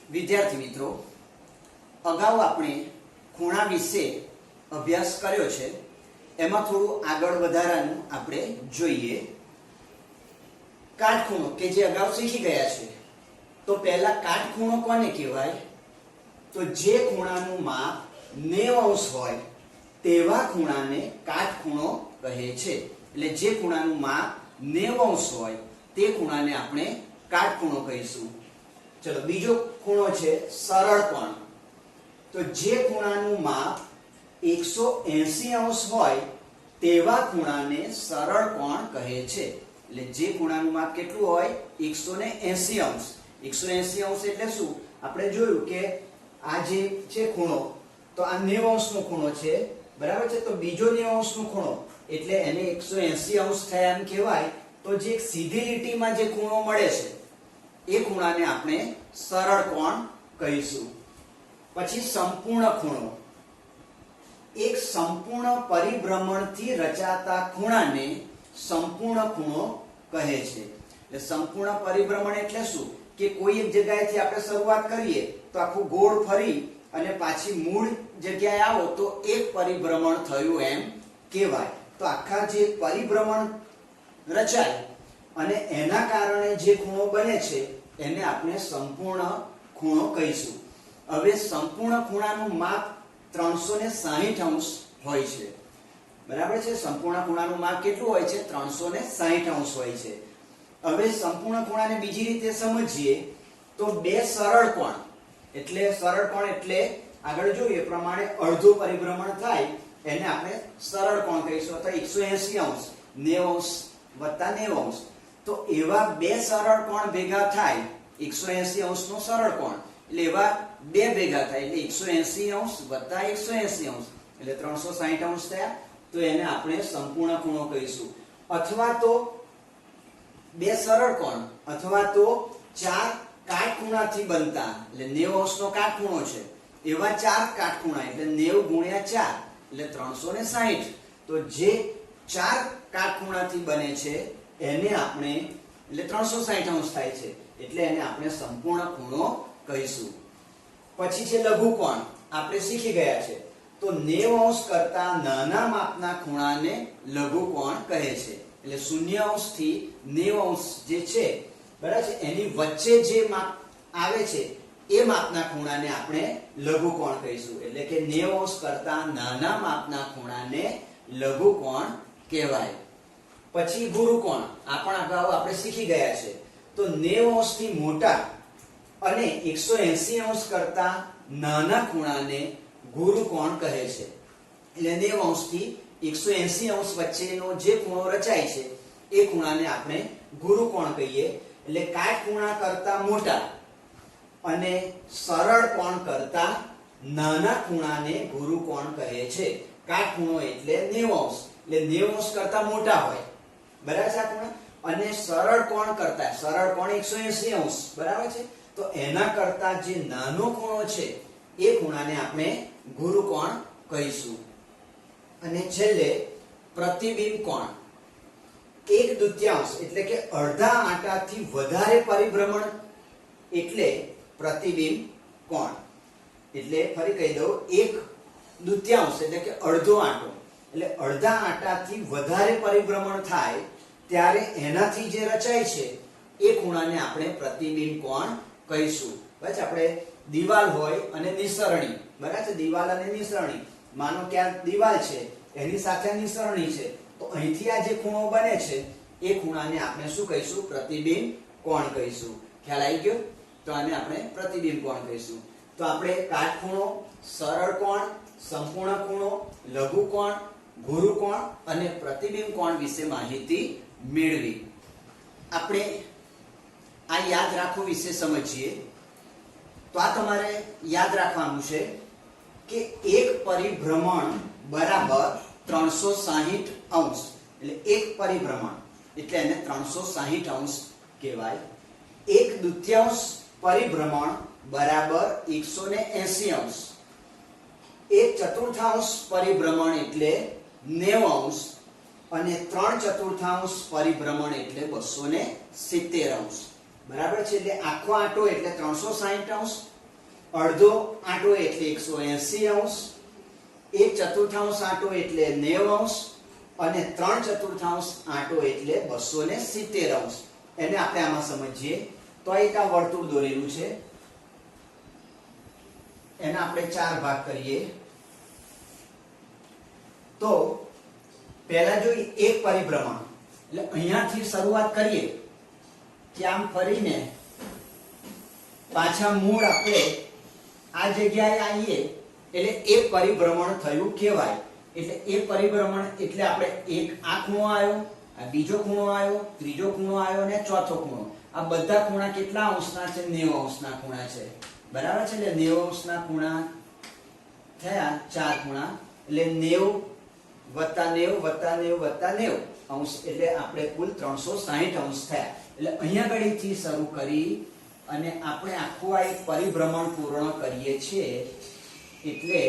વિદ્યાર્થી મિત્રો, અગાઉ આપણે ખૂણા વિશે અભ્યાસ કર્યો છે. એમાં થોડું આગળ વધારાનું આપણે જોઈએ. કાટખૂણો કે જે અગાઉ શીખી ગયા છે. તો પહેલા કાટખૂણો કોને કહેવાય? તો જે ખૂણાનું માપ 90 અંશ હોય તેવા ખૂણાને કાટખૂણો કહે છે. એટલે જે ખૂણાનું માપ 90 અંશ હોય તે ખૂણાને આપણે કાટખૂણો કહીશું. ચલો, બીજો ખૂણો છે સરળ કોણ. તો જે ખૂણાનું માપ 180 અંશ હોય તેવા ખૂણાને સરળ કોણ કહે છે. એટલે જે ખૂણાનું માપ કેટલું હોય? 180 અંશ. 180 અંશ એટલે શું? આપણે જોયું કે આ જે છે ખૂણો, તો આ 90 અંશનો ખૂણો છે, બરાબર છે. તો બીજો 90 અંશનો ખૂણો એટલે એને 180 અંશ થયા એમ કહેવાય. તો જે સીધી લીટીમાં જે ખૂણો મળે છે એ ખૂણાને આપણે સરળ કોણ કહીશું. પછી સંપૂર્ણ ખૂણો. એક સંપૂર્ણ પરિભ્રમણથી રચાતા ખૂણાને સંપૂર્ણ ખૂણો કહે છે. એટલે સંપૂર્ણ પરિભ્રમણ એટલે શું? કે કોઈ એક જગ્યાએથી આપણે શરૂઆત કરીએ તો આખું ગોળ ફરી અને પાછી મૂળ જગ્યાએ આવો તો એક પરિભ્રમણ થયું એમ કહેવાય. તો આખા જે પરિભ્રમણ રચાય અને એના કારણે જે ખૂણો બને છે એને આપણે સંપૂર્ણ ખૂણો કહીશું. હવે સંપૂર્ણ ખૂણાનું માપ 360 અંશ હોય છે, બરાબર છે. સંપૂર્ણ ખૂણાનું માપ કેટલું હોય છે? 360 અંશ હોય છે. હવે સંપૂર્ણ ખૂણાને બીજી રીતે સમજીએ તો બે સરળ કોણ. એટલે સરળ કોણ એટલે આગળ જોઈએ પ્રમાણે અડધું પરિભ્રમણ થાય એને આપણે સરળ કોણ કહીશું. અથવા 180 અંશ, 90 અંશ વત્તા 90 અંશ. તો એવા બે સરળ કોણ ભેગા થાય, 180 અંશનો સરળ કોણ, એટલે એવા બે ભેગા થાય એટલે 180 અંશ વત્તા 180 અંશ એટલે 360 અંશ થયા. તો એને આપણે સંપૂર્ણ ખૂણો કહીશું. અથવા તો બે સરળ કોણ અથવા તો ચાર કાટખૂણાથી બનતા, એટલે 90 અંશનો કાટખૂણો છે, એવા ચાર કાટખૂણા એટલે 90 ગુણ્યા 4 એટલે 360. તો જે ચાર કાટખૂણાથી બને છે એને આપણે, એટલે 360 અંશ થાય છે, એટલે એને આપણે સંપૂર્ણ ખૂણો કહીશું. પછી છે લઘુકોણ. આપણે શીખી ગયા છે. તો 90 અંશ કરતા નાના માપના ખૂણાને લઘુકોણ કહે છે. એટલે 0 અંશથી 90 અંશ જે છે, બરાબર છે, એની વચ્ચે જે માપ આવે છે એ માપના ખૂણાને આપણે લઘુકોણ કહીશું. એટલે કે 90 અંશ કરતા નાના માપના ખૂણાને લઘુકોણ કહેવાય. પછી ગુરુકોણ. આ પણ અગાઉ આપણે શીખી ગયા છે. તો 90 અંશથી મોટા અને 180 અંશ કરતા નાના ખૂણાને ગુરુકોણ કહે છે. એટલે 90 અંશથી 180 અંશ વચ્ચેનો જે ખૂણો રચાય છે એ ખૂણાને આપણે ગુરુકોણ કહીએ. એટલે કાટખૂણા કરતા મોટા અને સરળ કોણ કરતા નાના ખૂણાને ગુરુકોણ કહે છે. કાટખૂણો એટલે 90 અંશ, એટલે 90 અંશ કરતા મોટા હોય, બરાબર છે આ ખૂણા, અને સરળ કોણ કરતા, સરળ કોણ 180 અંશ, બરાબર છે. તો એના કરતા જે નાનો ખૂણો છે એ ખૂણાને આપણે ગુરુકોણ કહીશું. અને છેલ્લે પ્રતિબિંબ કોણ. 1/2 એટલે કે અડધા આંટાથી વધારે પરિભ્રમણ એટલે પ્રતિબિંબ કોણ. એટલે ફરી કહી દઉં, 1/2 એટલે કે અડધો આંટો, એટલે અડધા આંટાથી વધારે પરિભ્રમણ થાય ત્યારે એનાથી જે રચાય છે એ ખૂણાને આપણે પ્રતિબિંબ કોણ કહીશું. બસ આપણે દિવાલ હોય અને નિસરણી, બરાબર છે, દિવાલ અને નિસરણી. માનો કે આ દિવાલ છે, એની સાથે નિસરણી છે, તો અહીંથી આ જે ખૂણો બને છે એ ખૂણાને આપણે શું કહીશું? પ્રતિબિંબ કોણ કહીશું. ખ્યાલ આવી ગયો? તો આને આપણે પ્રતિબિંબ કોણ કહીશું. તો આપણે કાટખૂણો, સરળ કોણ, સંપૂર્ણ ખૂણો, લઘુકોણ, ગુરુકોણ અને પ્રતિબિંબ કોણ વિશે માહિતી મેળવી. આપણે આ યાદ રાખવું વિશે સમજીએ. તો આ તમારે યાદ રાખવાનું છે કે એક પરિભ્રમણ બરાબર 360 અંશ. એટલે એક પરિભ્રમણ એટલે એને 360 અંશ કહેવાય. 1/2 પરિભ્રમણ બરાબર 180 અંશ. 1/4 પરિભ્રમણ એટલે 90 અંશ અને 3/4 પરિભ્રમણ એટલે 270 અંશ, બરાબર છે. એટલે આખો આંટો એટલે 360 અંશ અડધો આંટો એટલે 180 અંશ, 1/4 આંટો એટલે 90 અંશ અને 3/4 આંટો એટલે 270 અંશ. એને આપણે આમાં સમજીએ તો એક આ વર્તુળ દોરેલું છે, એના આપણે 4 ભાગ કરીએ. તો પહેલા જોઈએ એક પરિભ્રમણ, એટલે અહીંયાથી શરૂઆત કરીએ કે આમ ફરીને પાછા મૂળ આપણે આ જગ્યાએ આવીએ એટલે એક પરિભ્રમણ થયું કહેવાય. એટલે એક પરિભ્રમણ એટલે આપણે એક આ ખૂણો આવ્યો, આ બીજો ખૂણો આવ્યો, ત્રીજો ખૂણો આવ્યો અને ચોથો ખૂણો. આ બધા ખૂણા કેટલા અંશના છે? 90 અંશના ખૂણા છે. બરાબર છે? એટલે 90 અંશના ખૂણા થયા, 4 ખૂણા, એટલે 90 વત્તા 90 વત્તા 90 વત્તા 90 અંશ, એટલે આપણે કુલ 360 અંશ થયા. એટલે અહીંયા ઘડીથી શરૂ કરી અને આપણે આખું આ એક પરિભ્રમણ પૂર્ણ કરીએ છીએ. એટલે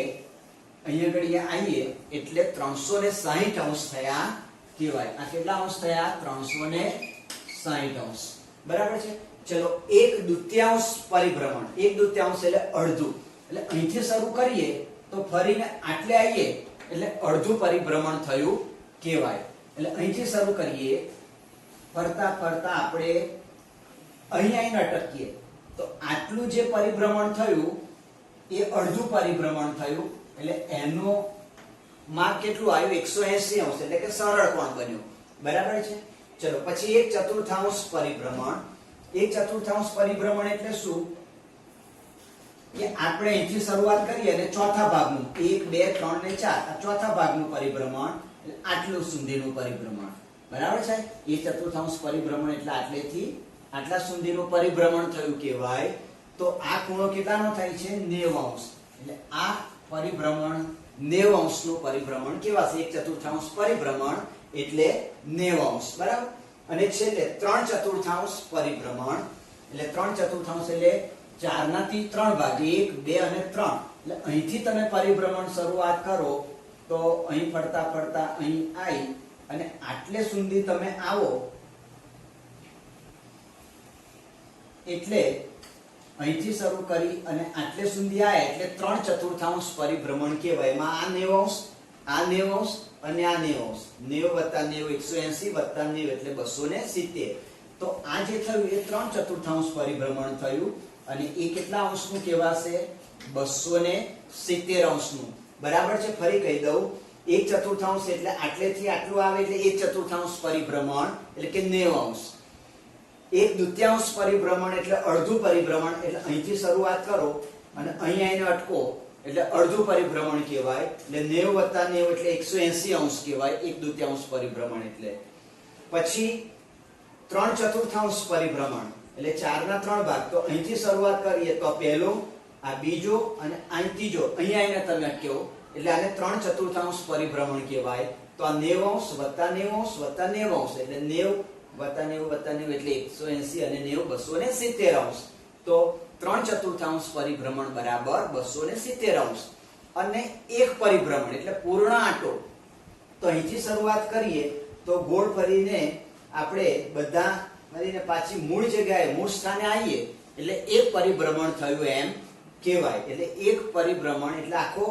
અહીંયા ઘડીએ આવીએ એટલે 360 અંશ થયા કહેવાય. આ કેટલા અંશ થયા? 360 અંશ. બરાબર છે? ચલો 1/2 પરિભ્રમણ. 1/2 એટલે અડધું. એટલે અહીંથી શરૂ કરીએ તો ફરીને આટલે આવીએ એટલે અડધું પરિભ્રમણ થયું કહેવાય. એટલે અહીંથી શરૂ કરીએ, ફરતા ફરતા આપણે અહીં આવીને અટકીએ તો આટલું જે પરિભ્રમણ થયું એ અડધું પરિભ્રમણ થયું. એટલે એનો માપ કેટલું આવ્યું? 180 અંશ, એટલે કે સરળ કોણ બન્યો. બરાબર છે? ચલો પછી 1/4 પરિભ્રમણ. 1/4 પરિભ્રમણ એટલે શું? કે આપણે અહીંથી શરૂઆત કરીએ અને ચોથા ભાગનું 1 2 3 ને 4 આ ચોથા ભાગનું પરિભ્રમણ, એટલે આટલું સુધીનું પરિભ્રમણ. બરાબર છે? 1/4 પરિભ્રમણ એટલે આટલેથી આટલા સુધીનું પરિભ્રમણ થયું કહેવાય. તો આ ખૂણો કેટલાનો થાય છે? 90 અંશ. એટલે આ પરિભ્રમણ 90 અંશનું પરિભ્રમણ કહેવાશે. 1/4 પરિભ્રમણ એટલે 90 અંશ. બરાબર? અને છેલ્લે 3/4 પરિભ્રમણ, એટલે 3/4 એટલે 4 નાથી 3 ભાગ, 1 2 અને 3. એટલે અહીંથી તમે પરિભ્રમણ શરૂઆત કરો તો અહીં ફરતા ફરતા અહીં આવી અને આટલે સુધી તમે આવો એટલે અહીંથી શરૂ કરી અને આટલે સુધી આયા એટલે 3/4 પરિભ્રમણ કહેવાય. એમાં આ 90 અંશ, આ 90 અંશ અને આ 90 અંશ. 90 વત્તા 90 180 વત્તા 90 એટલે 270. તો આ જે થયું એ 3/4 પરિભ્રમણ થયું અને એ કેટલા અંશનું કહેવાશે? 270 અંશનું. બરાબર છે? ફરી કહી દઉં, 1/4 એટલે આટલેથી આટલું આવે એટલે 1/4 પરિભ્રમણ એટલે કે 90 અંશ. 1/2 પરિભ્રમણ એટલે અડધું પરિભ્રમણ, એટલે અહીંથી શરૂઆત કરો અને અહીં આવીને અટકો એટલે અડધું પરિભ્રમણ કહેવાય. એટલે 90 વત્તા 90 એટલે 180 અંશ કહેવાય 1/2 પરિભ્રમણ એટલે. પછી 3/4 પરિભ્રમણ એટલે 4 ના 3 ભાગ. તો અહીંથી શરૂઆત કરીએ તો પહેલો, આ બીજો અને આ ત્રીજો, અહીં આવીને તમે અટક્યો એટલે આને 3/4 પરિભ્રમણ કહેવાય. તો આ 90 અંશ વત્તા 90 અંશ વત્તા 90 અંશ એટલે 90 વત્તા 90 વત્તા 90 એટલે 180 અને 90 270 અંશ. તો 3/4 પરિભ્રમણ બરાબર 270 અંશ. અને એક પરિભ્રમણ એટલે પૂર્ણ આંટો. તો અહીંથી શરૂઆત કરીએ તો ગોળ ફરીને આપણે બધા મળીને પાછી મૂળ જગ્યાએ મૂળ સ્થાને આવીએ એટલે એક પરિભ્રમણ થયું એમ કહેવાય. એટલે એક પરિભ્રમણ એટલે આખો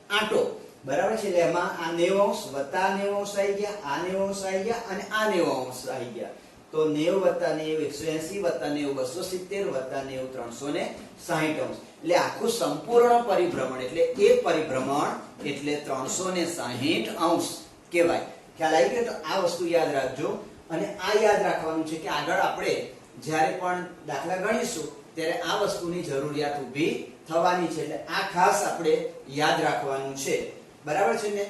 આંટો. બરાબર છે? એટલે એમાં આ 90 અંશ વત્તા 90 અંશ આવી ગયા, આ 90 અંશ આવી ગયા અને આ 90 અંશ આવી ગયા. તો 90 વત્તા 90 180 વત્તા 90 270 વત્તા 90 360 અંશ. એટલે આખું સંપૂર્ણ પરિભ્રમણ એટલે એક પરિભ્રમણ એટલે 360 અંશ કહેવાય. ખ્યાલ આવી ગયો? તો આ વસ્તુ યાદ રાખજો. અને આ યાદ રાખવાનું છે કે આગળ આપણે જ્યારે પણ દાખલા ગણીશું ત્યારે આ વસ્તુની જરૂરિયાત ઊભી થવાની છે. એટલે આ ખાસ આપણે યાદ રાખવાનું છે. બરાબર છે ને?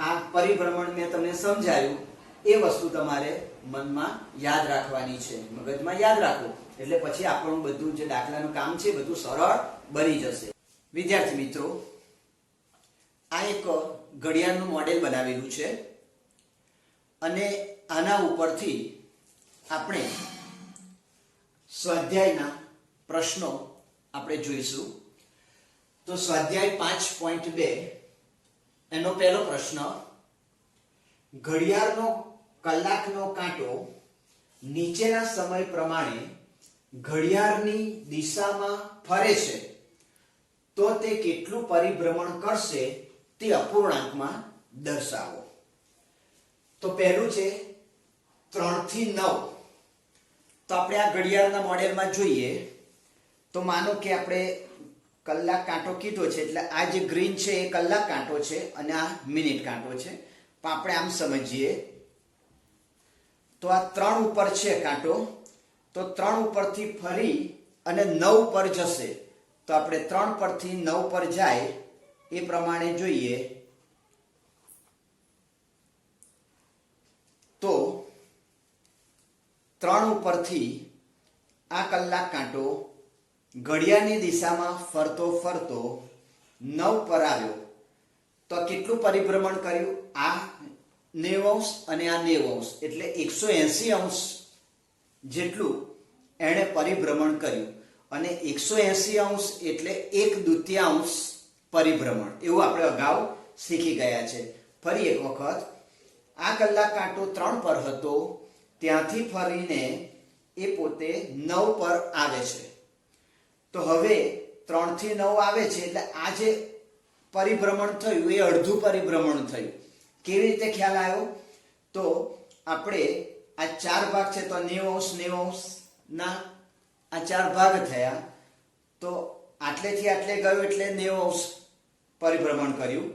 આ પરિભ્રમણ મેં તમને સમજાયું એ વસ્તુ તમારે મનમાં યાદ રાખવાની છે, મગજમાં યાદ રાખો એટલે પછી આપણું બધું જે દાખલાનું કામ છે બધું સરળ બની જશે. વિદ્યાર્થી મિત્રો, આ એક ઘડિયાળનું મોડેલ બનાવેલું છે અને આના ઉપરથી આપણે સ્વાધ્યાયના પ્રશ્નો આપણે જોઈશું. તો સ્વાધ્યાય 5.2 એનો પહેલો પ્રશ્ન, ઘડિયાળનો કલાકનો કાંટો નીચેના સમય પ્રમાણે ઘડિયાળની દિશામાં ફરે છે તો તે કેટલું પરિભ્રમણ કરશે તે અપૂર્ણાંકમાં દર્શાવો. તો પહેલું છે 3 થી 9. તો આપણે આ ઘડિયાળના મોડેલમાં જોઈએ તો માનો કે આપણે કલાક કાંટો કીધો છે, એટલે આ જે ગ્રીન છે એ કલાક કાંટો છે અને આ મિનિટ કાંટો છે. પણ આપણે આમ સમજીએ તો આ 3 ઉપર છે કાંટો, તો 3 ઉપરથી ફરી અને 9 પર જશે. તો આપણે 3 પરથી 9 પર જાય એ પ્રમાણે જોઈએ તો 3 ઉપરથી આ કલાક કાંટો ઘડિયાળની દિશામાં ફરતો ફરતો 9 પર આવ્યો. તો કેટલું પરિભ્રમણ કર્યું? આ 90 અંશ અને આ 90 અંશ, એટલે 180 અંશ જેટલું એણે પરિભ્રમણ કર્યું. અને 180 અંશ એટલે 1/2 પરિભ્રમણ, એવું આપણે અગાઉ શીખી ગયા છે. ફરી એક વખત, આ કલાક કાંટો 3 પર હતો, ત્યાંથી ફરીને એ પોતે 9 પર આવે છે. તો હવે 3 થી 9 આવે છે એટલે આ જે પરિભ્રમણ થયું એ અડધું પરિભ્રમણ થયું. કેવી રીતે ખ્યાલ આવ્યો? તો આપણે આ 4 ભાગ છે તો 90 અંશ 90 અંશ ના આ 4 ભાગ થયા. તો આટલેથી આટલે ગયો એટલે 90 અંશ પરિભ્રમણ કર્યું.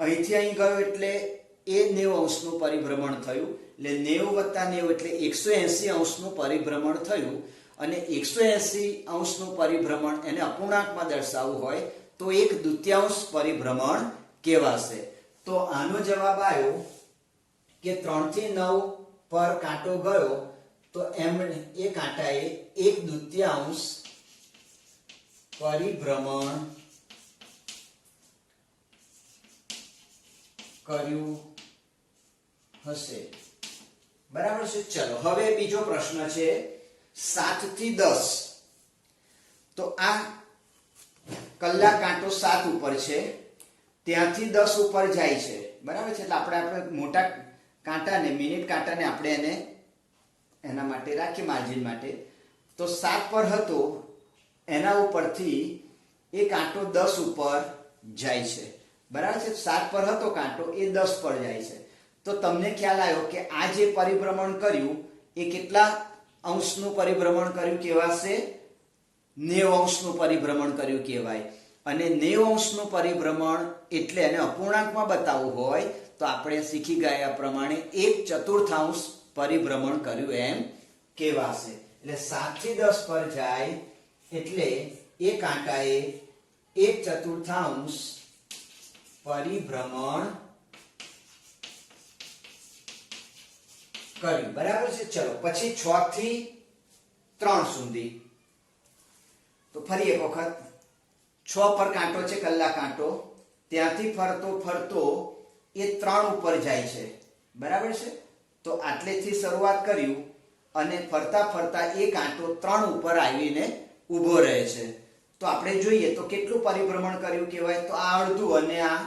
અહીંથી અહીં ગયો એટલે એ 90 અંશનું પરિભ્રમણ થયું. એટલે 90 + 90 એટલે 180 અંશનું પરિભ્રમણ થયું. અને 180 અંશનું પરિભ્રમણ એને અપૂર્ણાંકમાં દર્શાવવું હોય તો 1/2 પરિભ્રમણ કહેવાશે. તો આનો જવાબ આવ્યો કે 3 થી 9 પર કાંટો ગયો તો એમણે એ કાંટાએ 1/2 પરિભ્રમણ કર્યું હશે. બરાબર છે. ચલો હવે બીજો પ્રશ્ન છે 7 થી 10. તો આ કલાક કાંટો 7 ઉપર છે, ત્યાંથી 10 ઉપર જાય છે. બરાબર છે. એટલે આપણે મોટા કાંટાને, મિનિટ કાંટાને આપણે એને એના માટે રાખીએ માર્જિન માટે. તો 7 પર હતો, એના ઉપરથી એ કાંટો 10 ઉપર જાય છે. બરાબર છે. 7 પર હતો કાંટો, એ 10 પર જાય છે. તો તમને ખ્યાલ આવ્યો કે આ જે પરિભ્રમણ કર્યું એ કેટલા અંશનું પરિભ્રમણ કર્યું કહેવાશે? 90 અંશનું પરિભ્રમણ કર્યું કહેવાય. અને 90 અંશનું પરિભ્રમણ એટલે એને અપૂર્ણાંકમાં બતાવવું હોય તો આપણે શીખી ગયા પ્રમાણે 1/4 પરિભ્રમણ કર્યું એમ કહેવાશે. એટલે 7 થી 10 પર જાય એટલે એ કાંટાએ 1/4 પરિભ્રમણ કર્યું. બરાબર છે. ચલો પછી 6 થી 3 સુધી. તો ફરી એક વખત 6 પર કાંટો છે કલાક કાંટો, ત્યાંથી ફરતો ફરતો એ 3 ઉપર જાય છે. બરાબર છે. તો આટલેથી શરૂઆત કર્યું અને ફરતા ફરતા એ કાંટો 3 ઉપર આવીને ઊભો રહે છે. તો આપણે જોઈએ તો કેટલું પરિભ્રમણ કર્યું કહેવાય? તો આ અડધું અને આ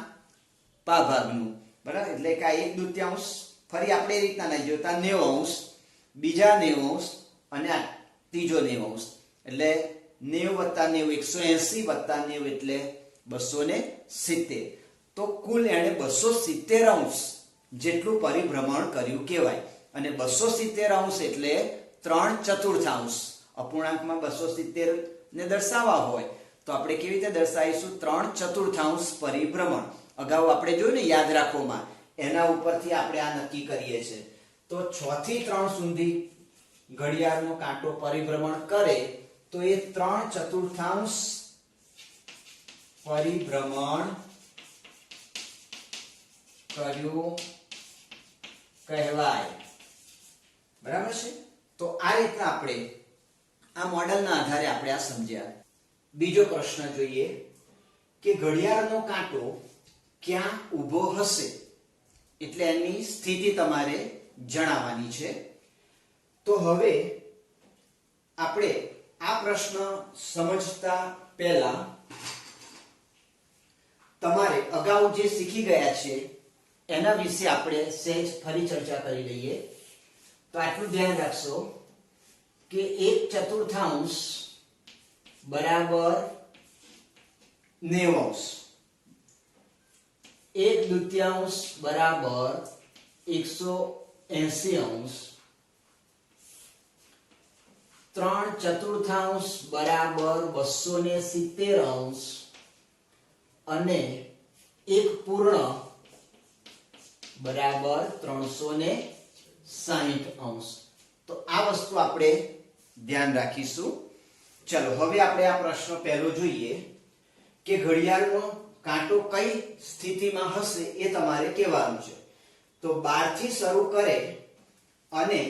પા ભાગનું. બરાબર. એટલે કે આ 1/2. ફરી આપણે એ રીતના નહીં જોતા, 90 અંશ, બીજા 90 અંશ અને આ ત્રીજો 90 અંશ. એટલે 90 + 90 180 + 90 એટલે 270. તો કુલ એણે 270 અંશ જેટલું પરિભ્રમણ કર્યું કહેવાય. અને 270 અંશ એટલે 3/4. અપૂર્ણાંકમાં 270 ને દર્શાવવા હોય તો આપણે કેવી રીતે દર્શાવીશું? 3/4 પરિભ્રમણ. અગાઉ આપણે જોયું ને યાદ રાખોમાં, એના ઉપરથી આપણે આ નક્કી કરીએ છીએ. તો 6 થી 3 સુધી ઘડિયાળનો કાંટો પરિભ્રમણ કરે તો એ 3/4 પરિભ્રમણ કર્યું કહેવાય. બરાબર છે. તો આ રીતના આપણે આ મોડેલના આધારે આપણે આ સમજ્યા. બીજો પ્રશ્ન જોઈએ કે ઘડિયાળનો કાંટો ક્યાં ઊભો હશે, એટલે એની સ્થિતિ તમારે જણાવવાની છે. તો હવે આપણે આ પ્રશ્ન સમજતા પહેલા તમારે અગાઉ જે શીખી ગયા છે એના વિશે આપણે સહેજ ફરી ચર્ચા કરી લઈએ. તો આટલું ધ્યાન રાખશો કે 1/4 બરાબર 90°. 1/2 બરાબર 180°. 3/4 બરાબર 270° અને 1 પૂર્ણ બરાબર 360°. તો આ વસ્તુ આપણે ધ્યાન રાખીશું. ચલો હવે આપણે આ પ્રશ્ન પહેલો જોઈએ કે ઘડિયાળનો કાંટો કઈ સ્થિતિમાં હશે એ તમારે કહેવાનું છે. તો 12 થી શરૂ કરે અને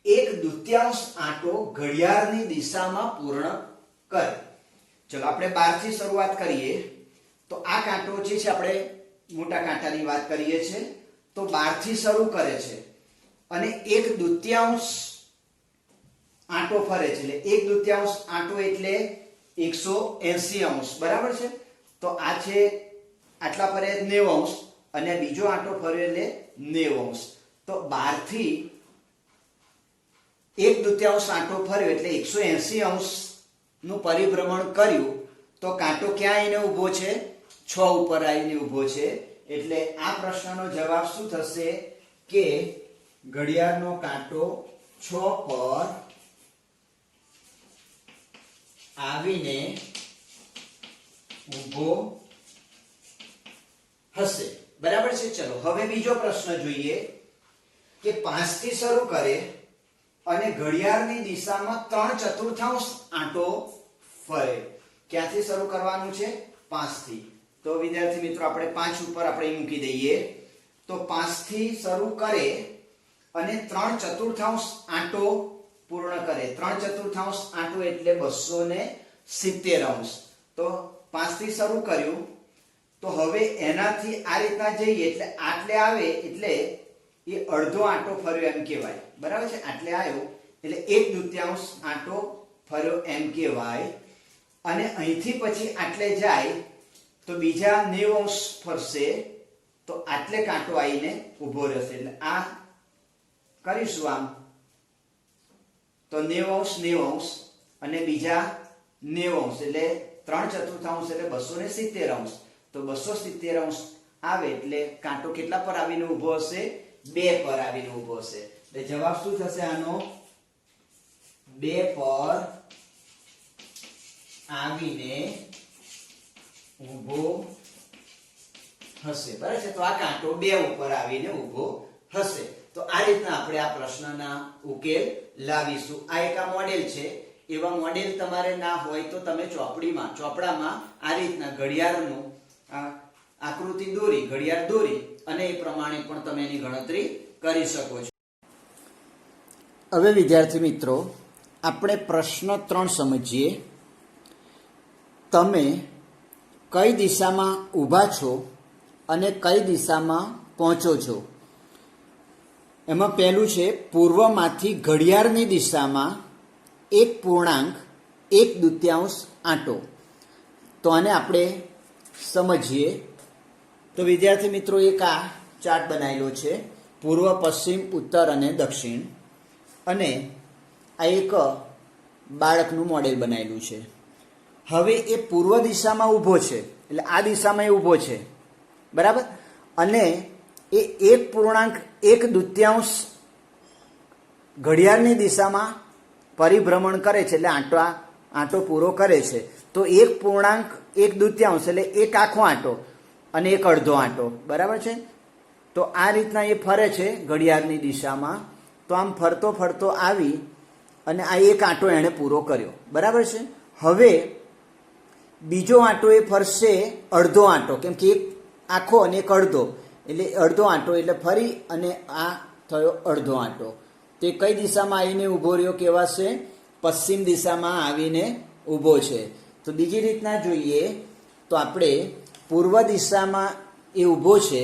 1/2 આંટો ઘડિયાળની દિશામાં પૂર્ણ કરે. ચલો આપણે 12 થી શરૂઆત કરીએ. તો આ કાંટો જે છે આપણે મોટા કાંટાની વાત કરીએ છીએ. તો 12 થી શરૂ કરે છે અને 1/2 આંટો ફરે છે. એટલે 1/2 આંટો એટલે 180°, બરાબર છે. તો આ છે આટલા ફરે 90° અને બીજો આંટો ફર્યો એટલે 90°. તો 12 થી 1/2 આંટો ફર્યો એટલે 180° નું પરિભ્રમણ કર્યું. તો કાંટો ક્યાં આવીને ઊભો છે? 6 ઉપર આવીને ઊભો છે. એટલે આ પ્રશ્નનો જવાબ શું થશે કે ઘડિયાળનો કાંટો 6 પર આવીને ઊભો હશે, બરાબર છે. ચલો હવે બીજો પ્રશ્ન જોઈએ કે 5 થી શરૂ કરે અને ઘડિયાળની દિશામાં 3/4 આંટો ફરે. ક્યાંથી શરૂ કરવાનું છે? 5 થી. તો વિદ્યાર્થી મિત્રો આપણે 5 ઉપર આપણે મૂકી દઈએ. તો 5 થી શરૂ કરે અને 3/4 આંટો પૂર્ણ કરે. 3/4 આંટો એટલે 270°. તો 5 થી શરૂ કર્યું. તો હવે એનાથી આ રીતના જઈએ એટલે આટલે આવે એટલે એ અડધો આંટો ફર્યો એમ કહેવાય, બરાબર છે. આટલે આવ્યો એટલે 1/2 આંટો ફર્યો એમ કહેવાય. અને અહીંથી પછી આટલે જાય તો બીજા 90° ફરશે. તો આટલે કાંટો આવીને ઊભો રહેશે. એટલે આ કરીશું આમ તો 90° અને બીજા 90° એટલે 3/4 એટલે 270°. તો 270° આવે એટલે કાંટો કેટલા પર આવીને ઊભો હશે? 2 પર આવીને ઊભો હશે. એટલે જવાબ શું થશે આનો? 2 પર આવીને ઊભો હશે, બરાબર છે. તો આ કાંટો 2 ઉપર આવીને ઊભો હશે. તો આ રીતના આપણે આ પ્રશ્નના ઉકેલ લાવીશું. આ એક મોડેલ છે. એવા મોડેલ તમારે ના હોય તો તમે ચોપડામાં આ રીતના ઘડિયાળનું આકૃતિ દોરી, ઘડિયાળ દોરી અને એ પ્રમાણે પણ તમે એની ગણતરી કરી શકો છો. હવે વિદ્યાર્થી મિત્રો આપણે પ્રશ્ન 3 સમજીએ. તમે કઈ દિશામાં ઊભા છો અને કઈ દિશામાં પહોંચો છો? એમાં પહેલું છે પૂર્વમાંથી ઘડિયાળની દિશામાં 1.1/2 આંટો. તો આને આપણે સમજીએ. તો વિદ્યાર્થી મિત્રો એક આ ચાર્ટ બનાવેલો છે, પૂર્વ, પશ્ચિમ, ઉત્તર અને દક્ષિણ. અને આ એક બાળકનું મોડેલ બનાવેલું છે. હવે એ પૂર્વ દિશામાં ઊભો છે એટલે આ દિશામાં એ ઊભો છે, બરાબર. અને એ 1.1/2 ઘડિયાળની દિશામાં પરિભ્રમણ કરે છે એટલે આંટો પૂરો કરે છે. તો 1.1/2 એટલે એક આખો આંટો અને એક અડધો આંટો, બરાબર છે. તો આ રીતના એ ફરે છે ઘડિયાળની દિશામાં. તો આમ ફરતો ફરતો આવી અને આ એક આંટો એણે પૂરો કર્યો, બરાબર છે. હવે બીજો આંટો એ ફરશે અડધો આંટો, કેમ કે એક આખો અને એક અડધો એટલે અડધો આંટો એટલે ફરી અને આ થયો અડધો આંટો. તે કઈ દિશામાં આવીને ઊભો રહ્યો કહેવાશે? પશ્ચિમ દિશામાં આવીને ઊભો છે. તો બીજી રીતના જોઈએ તો આપણે પૂર્વ દિશામાં એ ઊભો છે.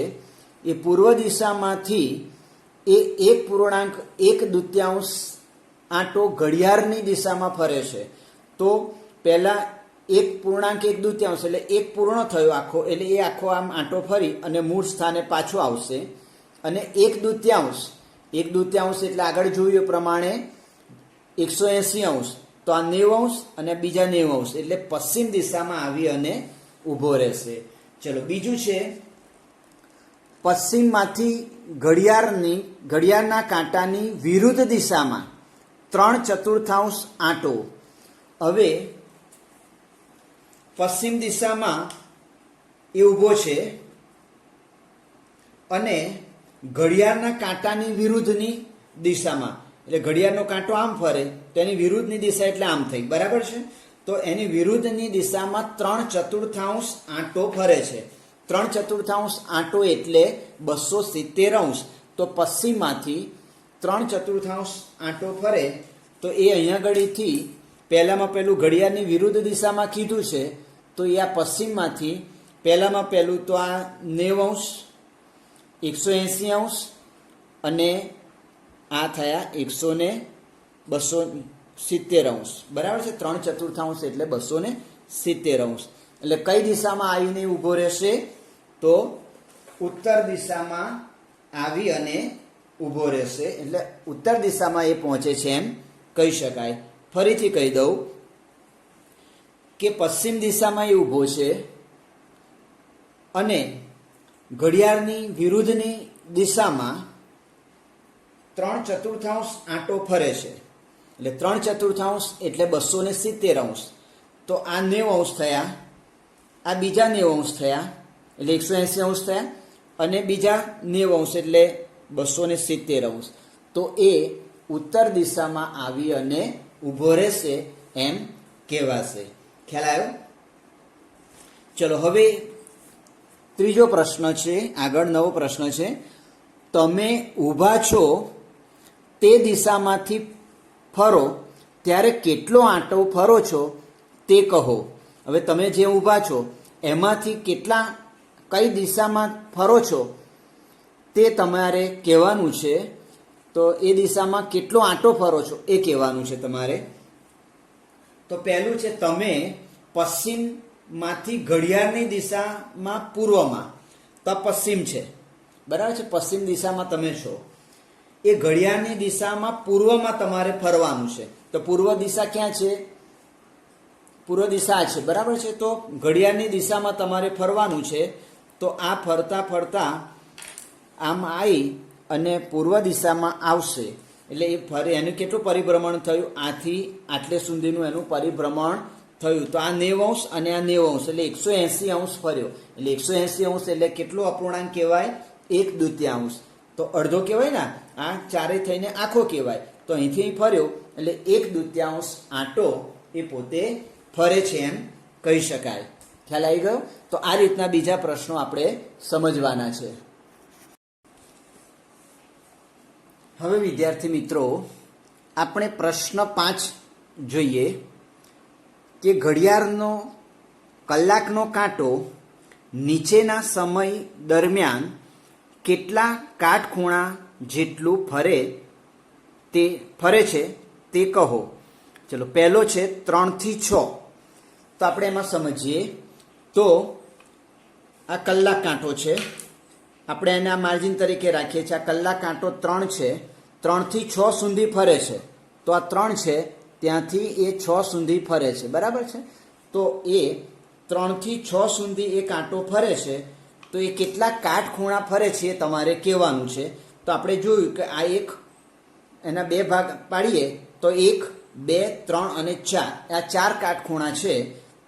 એ પૂર્વ દિશામાંથી એ 1.1/2 આંટો ઘડિયાળની દિશામાં ફરે છે. તો પહેલા 1.1/2 એટલે એક પૂર્ણ થયો આખો એટલે એ આખો આમ આંટો ફરી અને મૂળ સ્થાને પાછો આવશે. અને 1/2 એટલે આગળ જોયું પ્રમાણે 180°. તો આ 90° અને બીજા 90° એટલે પશ્ચિમ દિશામાં આવી અને ઊભો રહેશે. ચલો બીજું છે, પશ્ચિમમાંથી ઘડિયાળના કાંટાની વિરુદ્ધ દિશામાં 3/4 આંટો. હવે પશ્ચિમ દિશામાં એ ઊભો છે અને ઘડિયાળના કાંટાની વિરુદ્ધની દિશામાં, એટલે ઘડિયાળનો કાંટો આમ ફરે તેની વિરુદ્ધની દિશા એટલે આમ થઈ, બરાબર છે. તો એની વિરુદ્ધની દિશામાં 3/4 આંટો ફરે છે. 3/4 આંટો એટલે 270°. તો પશ્ચિમમાંથી 3/4 આંટો ફરે તો એ અહીંયા આગળથી પહેલામાં પહેલું ઘડિયાળની વિરુદ્ધ દિશામાં કીધું છે, તો એ આ પશ્ચિમમાંથી પહેલામાં પહેલું તો આ 90°, 180° અને આ થયા 270°, બરાબર છે. 3/4 એટલે 270°. એટલે કઈ દિશામાં આવીને ઊભો રહેશે? તો ઉત્તર દિશામાં આવી અને ઊભો રહેશે. એટલે ઉત્તર દિશામાં એ પહોંચે છે એમ કહી શકાય. ફરીથી કહી દઉં કે પશ્ચિમ દિશામાં એ ઊભો છે અને ઘડિયાળની વિરુદ્ધની દિશામાં 3/4 આંટો ફરે છે. એટલે 3/4 એટલે 270°. તો આ 90° થયા, આ બીજા 90° થયા એટલે 180° થયા અને બીજા 90° એટલે 270°. તો એ ઉત્તર દિશામાં આવી અને ઊભો રહેશે એમ કહેવાશે. ખ્યાલ આવ્યો? ચલો હવે ત્રીજો પ્રશ્ન છે, આગળ નવો પ્રશ્ન છે. તમે ઊભા છો તે દિશામાંથી ફરો ત્યારે કેટલો આંટો ફરો છો તે કહો. હવે તમે જે ઊભા છો એમાંથી કઈ દિશામાં ફરો છો તે તમારે કહેવાનું છે. તો એ દિશામાં કેટલો આંટો ફરો છો એ કહેવાનું છે તમારે. તો પહેલું છે, તમે પશ્ચિમમાંથી ઘડિયાળની દિશામાં પૂર્વમાં, તો પશ્ચિમ છે, બરાબર છે. પશ્ચિમ દિશામાં તમે છો, એ ઘડિયાળની દિશામાં પૂર્વમાં તમારે ફરવાનું છે. તો પૂર્વ દિશા ક્યાં છે? પૂર્વ દિશા છે, બરાબર છે. તો ઘડિયાળની દિશામાં તમારે ફરવાનું છે. તો આ ફરતા ફરતા આમ આવી અને પૂર્વ દિશામાં આવશે. એટલે એ ફરે, એનું કેટલું પરિભ્રમણ થયું? આથી આટલે સુધીનું એનું પરિભ્રમણ થયું. તો આ 90° અને આ 90° એટલે 180° ફર્યો. એટલે 180° એટલે કેટલો અપૂર્ણાંક કહેવાય? 1/2. તો અડધો કહેવાય ને, આ ચારે થઈને આખો કહેવાય. તો અહીંથી ફર્યો એટલે 1/2 આંટો એ પોતે ફરે છે એમ કહી શકાય. ખ્યાલ આવી ગયો? તો આ રીતના બીજા પ્રશ્નો આપણે સમજવાના છે. હવે વિદ્યાર્થી મિત્રો, આપણે પ્રશ્ન 5 જોઈએ કે ઘડિયાળનો કલાકનો કાંટો નીચેના સમય દરમિયાન કેટલા કાટખૂણા જેટલું ફરે છે તે કહો. ચલો પહેલો છે 3 થી 6. તો આપણે એમાં સમજીએ. તો આ કલાક કાંટો છે, આપણે એના માર્જિન તરીકે રાખીએ છીએ. આ કલાક કાંટો 3 છે, 3 થી 6 સુધી ફરે છે. તો આ 3 છે, ત્યાંથી એ 6 સુધી ફરે છે, બરાબર છે. તો એ 3 થી 6 સુધી એ કાંટો ફરે છે. તો એ કેટલા કાટખૂણા ફરે છે એ તમારે કહેવાનું છે. તો આપણે જોયું કે આ એના 2 ભાગ પાડીએ તો 1, 2, 3 અને 4, આ 4 કાટખૂણા છે.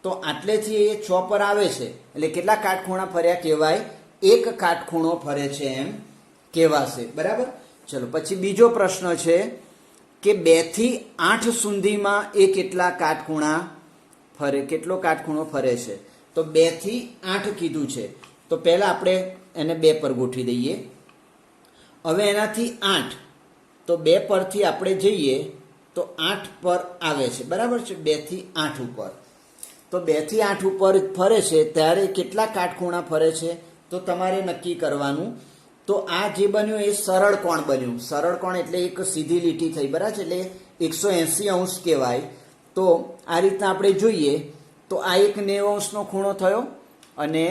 તો આટલેથી એ 6 પર આવે છે. એટલે કેટલા કાટખૂણા ફર્યા કહેવાય? 1 કાટખૂણો ફરે છે એમ કહેવાશે, બરાબર. ચલો પછી બીજો પ્રશ્ન છે કે 2 થી 8 સુધીમાં એ કેટલા કાટખૂણા ફરે, કેટલો કાટખૂણો ફરે છે? તો 2 થી 8 કીધું છે. તો પહેલા આપણે એને 2 પર ગોઠવી દઈએ. હવે એનાથી 8, તો 2 પરથી આપણે જઈએ તો 8 પર આવે છે, બરાબર છે. 2 થી 8 ઉપર, તો 2 થી 8 ઉપર ફરે છે ત્યારે કેટલા કાટખૂણા ફરે છે તો તમારે નક્કી કરવાનું. તો આ જે બન્યું એ સરળ કોણ બન્યું. સરળ કોણ એટલે એક સીધી લીટી થઈ, બરાબર છે. એટલે 180° કહેવાય. તો આ રીતના આપણે જોઈએ તો આ એક 90°નો ખૂણો થયો અને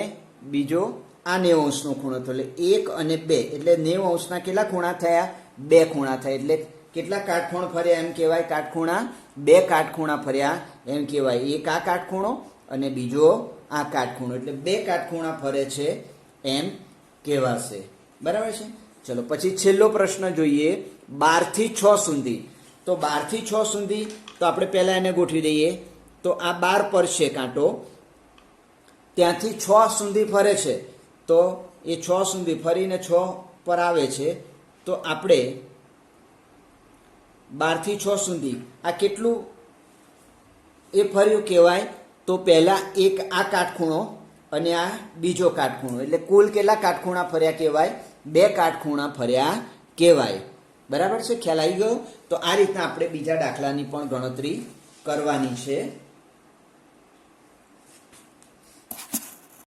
બીજો આ 90°નો ખૂણો થયો. એટલે 1 અને 2 એટલે 90°ના કેટલા ખૂણા થયા? 2 ખૂણા થયા. એટલે કેટલા કાટખૂણ ફર્યા એમ કહેવાય? કાટખૂણા 2 કાટખૂણા ફર્યા એમ કહેવાય. એક આ કાટખૂણો અને બીજો આ કાટખૂણો, એટલે બે કાટખૂણા ફરે છે એમ કહેવાશે. બરાબર છે. ચલો પછી છેલ્લો પ્રશ્ન જોઈએ, 12 થી 6 સુધી. તો 12 થી 6 સુધી તો આપણે પહેલા એને ગોઠવી દઈએ. તો આ 12 પર છે કાંટો, ત્યાંથી 6 સુધી ફરે છે, તો એ 6 સુધી ફરીને 6 પર આવે છે. તો આપણે 12 થી 6 સુધી આ કેટલું એ ફર્યું કહેવાય? તો પહેલા એક આ કાટખૂણો અને આ બીજો કાટખૂણો, એટલે કુલ કેટલા કાટખૂણા ફર્યા કહેવાય? 2 કાટખૂણા ફર્યા કહેવાય. બરાબર છે, ખ્યાલ આવી ગયો? તો આ રીતના આપણે બીજા દાખલાની પણ ગણતરી કરવાની છે.